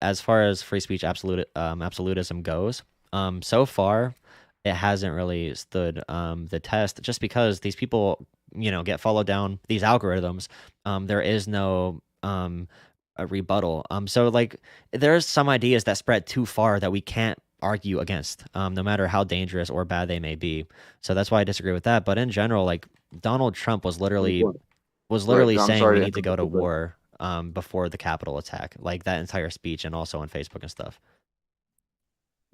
as far as free speech absolutism goes, so far it hasn't really stood the test, just because these people, get followed down these algorithms. There is no a rebuttal. So like there's some ideas that spread too far that we can't argue against, no matter how dangerous or bad they may be. So that's why I disagree with that. But in general, like Donald Trump was Like literally what? was Right. literally I'm saying sorry we to need to go to interrupt, but war before the Capitol attack, like that entire speech, and also on Facebook and stuff.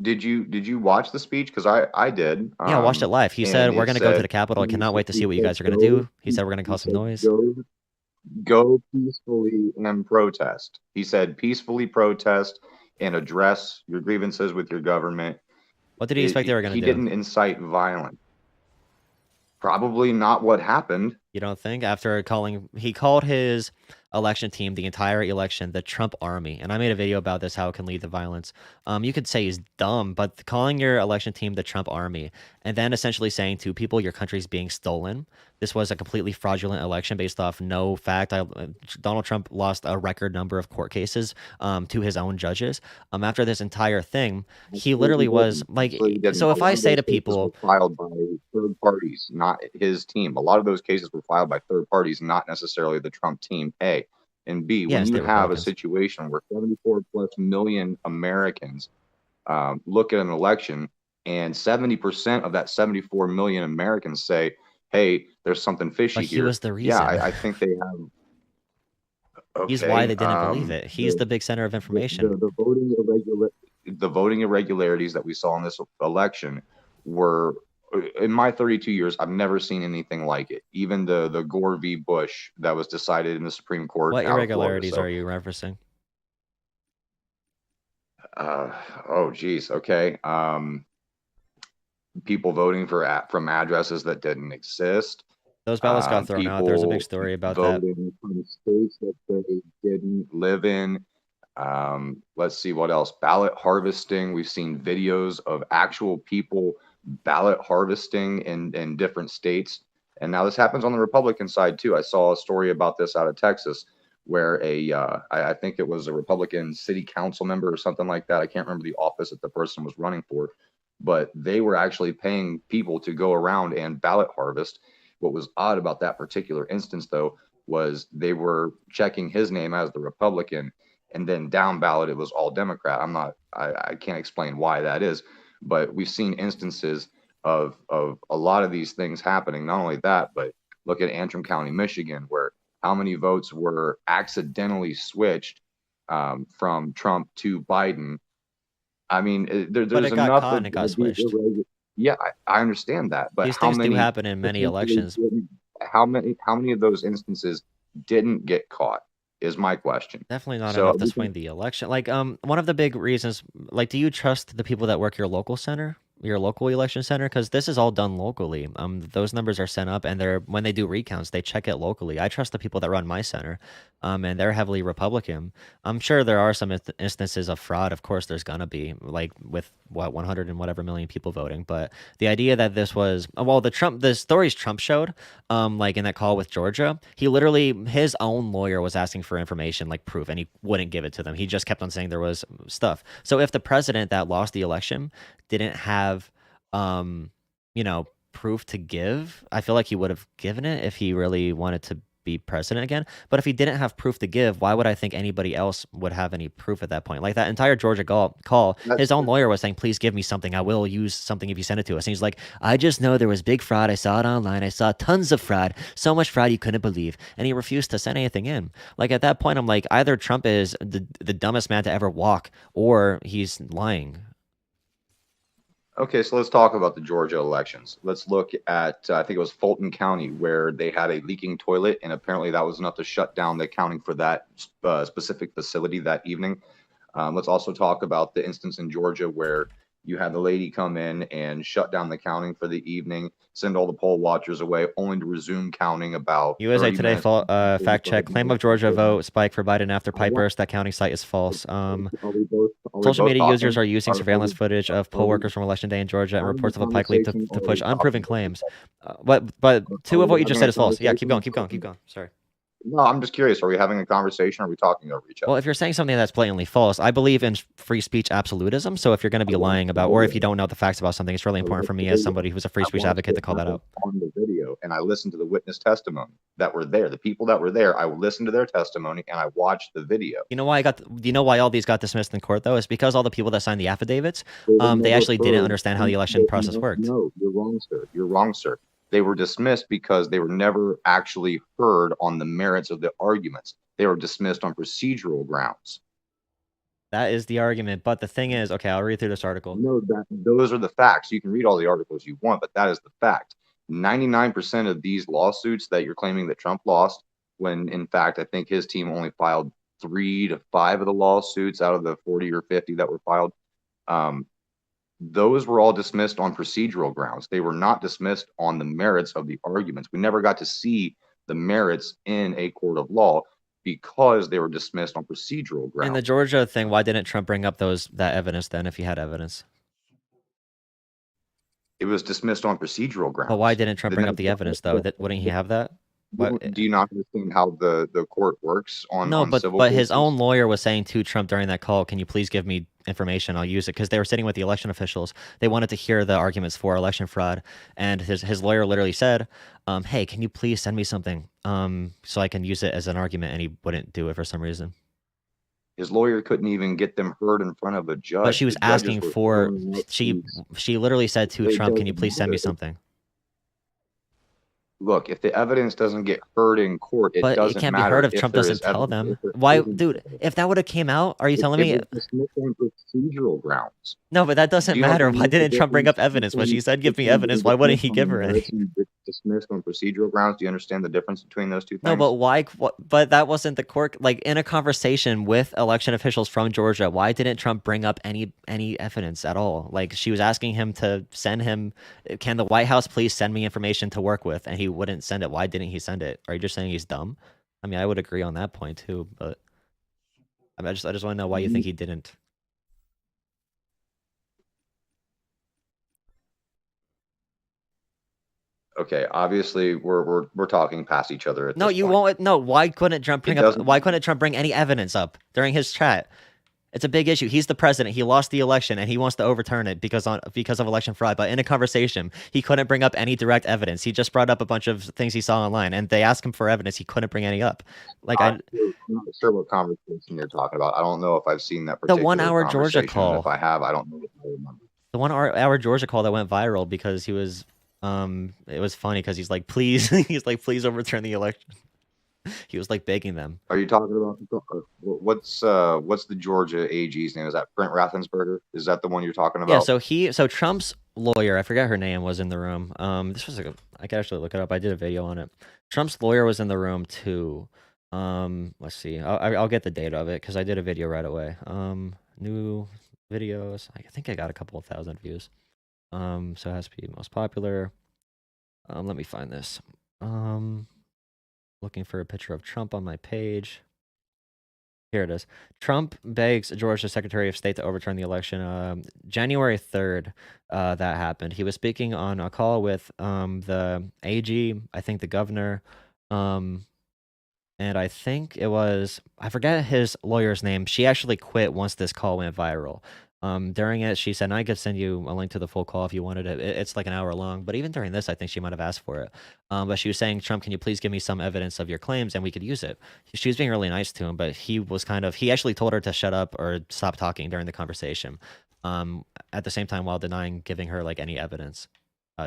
did you watch the speech? Because I did. Yeah, I watched it live. He said And we're it gonna go to said the Capitol. I cannot wait to see he what you said guys are gonna do. He said we're gonna cause some noise. go peacefully and protest. He said peacefully protest and address your grievances with your government. What did he expect they were gonna He do? didn't incite violence. Probably not what happened. You don't think? After he called his election team the entire election the Trump army, and I made a video about this, how it can lead to violence. You could say he's dumb, but calling your election team the Trump army, and then essentially saying to people your country's being stolen. This was a completely fraudulent election based off no fact. Donald Trump lost a record number of court cases to his own judges. After this entire thing, he Actually, he literally was didn't. like, Actually, he didn't. so A if I lot of say those to cases were people, filed by third parties, not his team. A lot of those cases were filed by third parties, not necessarily the Trump team. A and B. yeah, When you state have a Republicans. situation where 74 plus million Americans look at an election, and 70% of that 74 million Americans say, "Hey, there's something But fishy he here." was the Yeah, reason. I think they have. He's why Okay. they didn't believe it. He's the big center of The, information. the, the voting irregular the voting irregularities that we saw in this election were, in my 32 years, I've never seen anything like it. Even the Gore v. Bush that was decided in the Supreme Court What out of Florida. irregularities are So, you referencing? uh, oh geez, okay. People voting from addresses that didn't exist. Those ballots got thrown out. There's a big People story about that. voting from states that they didn't live in. Let's see what else. Ballot harvesting. We've seen videos of actual people ballot harvesting in different states. And now this happens on the Republican side too. I saw a story about this out of Texas where I think it was a Republican city council member or something like that. I can't remember the office that the person was running for, but they were actually paying people to go around and ballot harvest. What was odd about that particular instance, though, was they were checking his name as the Republican, and then down ballot it was all Democrat. I can't explain why that is, but we've seen instances of a lot of these things happening. Not only that, but look at Antrim County, Michigan, where how many votes were accidentally switched from Trump to Biden. I mean, But there's it got enough caught and it got of these switched. irregular. Yeah, I understand that, but These things do happen in many potentially elections. how many of those instances didn't get caught is my question. Definitely not So enough to swing the election. Like, one of the big reasons, like, do you trust the people that work your local center, your local election center? Because this is all done locally. Those numbers are sent up, and when they do recounts, they check it locally. I trust the people that run my center, and they're heavily Republican. I'm sure there are some instances of fraud. Of course, there's gonna be, like with what 100 and whatever million people voting. But the idea that this was, well, the stories Trump showed, like in that call with Georgia, he literally, his own lawyer was asking for information, like proof, and he wouldn't give it to them. He just kept on saying there was stuff. So if the president that lost the election didn't have, um, proof to give, I feel like he would have given it if he really wanted to be president again. But if he didn't have proof to give, why would I think anybody else would have any proof at that point? Like that entire Georgia call, that's his own lawyer was saying, please give me something. I will use something if you send it to us. And he's like, I just know there was big fraud. I saw it online. I saw tons of fraud, so much fraud you couldn't believe. And he refused to send anything in. Like at that point, I'm like, either Trump is the dumbest man to ever walk, or he's lying. okay. So let's talk about the Georgia elections. Let's look at I think it was Fulton County where they had a leaking toilet, and apparently that was enough to shut down the counting for that specific facility that evening. Let's also talk about the instance in Georgia where you had the lady come in and shut down the counting for the evening, send all the poll watchers away, only to resume counting about USA 30 Today minutes, fact check. 45 Claim of minutes Georgia after that. vote spike for Biden after I want, Pipers. That counting site is false. are we Social both media users talking? are using Are surveillance we, footage of are poll we workers from election day in Georgia and having a reports of a Pike leak conversation? to Or are we push talking? unproven claims. But Are two of we what you just having said a is false. Yeah, keep going, conversation? keep going, keep going. Sorry. No, I'm just curious. Are we having a conversation? Or are we talking over each other? Well, if you're saying something that's blatantly false, I believe in free speech absolutism. So if you're going to be lying about, or if you don't know the facts about something, it's really important for me as somebody who's a free speech advocate to call that out. On the video, and I listened to the witness testimony that were there. The people that were there, I listened to their testimony and I watched the video. You know why you know why all these got dismissed in court though? It's because all the people that signed the affidavits, they actually didn't understand how the election process worked. No, you're wrong, sir. You're wrong, sir. They were dismissed because they were never actually heard on the merits of the arguments. They were dismissed on procedural grounds. That is the argument. But the thing is, okay, I'll read through this article. No, those are the facts. You can read all the articles you want, but that is the fact. 99% of these lawsuits that you're claiming that Trump lost, when in fact, I think his team only filed 3 to 5 of the lawsuits out of the 40 or 50 that were filed. Those were all dismissed on procedural grounds. They were not dismissed on the merits of the arguments. We never got to see the merits in a court of law because they were dismissed on procedural grounds. In the Georgia thing, why didn't Trump bring up that evidence then if he had evidence? It was dismissed on procedural grounds. But why didn't Trump bring up the evidence though? Wouldn't he have that? Do you not understand how the court works on civil but his cases? own lawyer was saying to Trump during that call, can you please give me information? I'll use it, because they were sitting with the election officials. They wanted to hear the arguments for election fraud, and his lawyer literally said, hey, can you please send me something so I can use it as an argument, and he wouldn't do it for some reason. His lawyer couldn't even get them heard in front of a judge. But she was asking for, she literally said to Trump, can you please send me something? Look, if the evidence doesn't get heard in court, it doesn't matter. But it can't be heard if Trump doesn't tell them. Why, dude? If that would have came out, are you telling me? It's on procedural grounds. No, but that doesn't matter. Why didn't Trump bring up evidence when she said, "Give me evidence"? Why wouldn't he give her any? Dismissed on procedural grounds. Do you understand the difference between those two things? No, but why? But that wasn't the court. Like in a conversation with election officials from Georgia, why didn't Trump bring up any evidence at all? Like she was asking him to send him. Can the White House please send me information to work with? And he wouldn't send it. Why didn't he send it? Are you just saying he's dumb? I mean, I would agree on that point too, but I mean, I just want to know why you think he didn't. Okay, obviously we're talking past each other. No, you won't. No, why couldn't Trump bring up? Why couldn't Trump bring any evidence up during his chat? It's a big issue. He's the president. He lost the election, and he wants to overturn it because of election fraud. But in a conversation, he couldn't bring up any direct evidence. He just brought up a bunch of things he saw online, and they asked him for evidence. He couldn't bring any up. Like I'm not sure what conversation you're talking about. I don't know if I've seen that particular the 1 hour Georgia call. If I have, I don't know if I remember. The 1 hour Georgia call that went viral because he was it was funny because he's like, please, please overturn the election. He was like begging them. Are you talking about what's the Georgia AG's name? Is that Brent Raffensperger? Is that the one you're talking about? Yeah. So Trump's lawyer, I forget her name, was in the room. This was I could actually look it up. I did a video on it. Trump's lawyer was in the room too. Let's see. I'll get the date of it because I did a video right away. New videos. I think I got a couple of thousand views. So it has to be most popular. Let me find this. Looking for a picture of Trump on my page. Here it is. Trump begs Georgia Secretary of State to overturn the election. January 3rd, that happened. He was speaking on a call with the AG, I think the governor, and I think it was, I forget his lawyer's name. She actually quit once this call went viral. During it, she said, I could send you a link to the full call if you wanted it. It's like an hour long, but even during this, I think she might have asked for it. But she was saying, Trump, can you please give me some evidence of your claims and we could use it? She was being really nice to him, but he was he actually told her to shut up or stop talking during the conversation. At the same time, while denying giving her like any evidence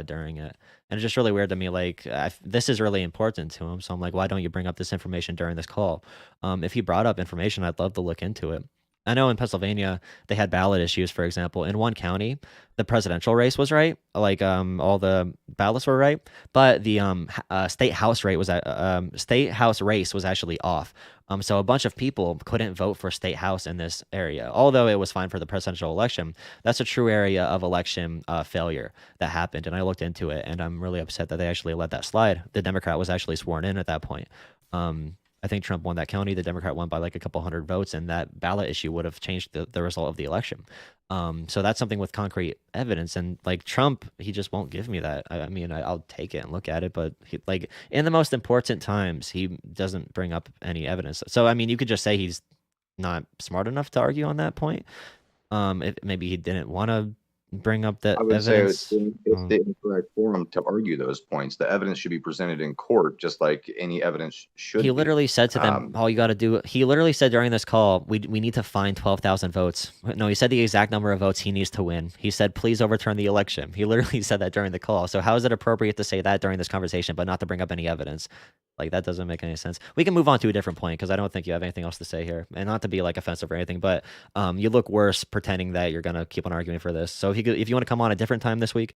during it. And it's just really weird to me, like, this is really important to him. So I'm like, why don't you bring up this information during this call? If he brought up information, I'd love to look into it. I know in Pennsylvania, they had ballot issues, for example. In one county, the presidential race was right. Like, all the ballots were right. But the state house race was actually off. So a bunch of people couldn't vote for state house in this area. Although it was fine for the presidential election, that's a true area of election failure that happened. And I looked into it, and I'm really upset that they actually let that slide. The Democrat was actually sworn in at that point. I think Trump won that county. The Democrat won by like a couple hundred votes, and that ballot issue would have changed the result of the election. So that's something with concrete evidence. And like Trump, he just won't give me that. I mean, I'll take it and look at it, but like in the most important times, he doesn't bring up any evidence. So I mean, you could just say he's not smart enough to argue on that point. Maybe he didn't want to bring up the I would evidence. say it's the incorrect forum to argue those points. The evidence should be presented in court, just like any evidence should. He literally said to them, all you got to do, he literally said during this call, we need to find 12,000 votes. No, he said the exact number of votes he needs to win. He said, please overturn the election. He literally said that during the call. So how is it appropriate to say that during this conversation, but not to bring up any evidence? Like, that doesn't make any sense. We can move on to a different point, because I don't think you have anything else to say here. And not to be, like, offensive or anything, but you look worse pretending that you're going to keep on arguing for this. So if you want to come on a different time this week,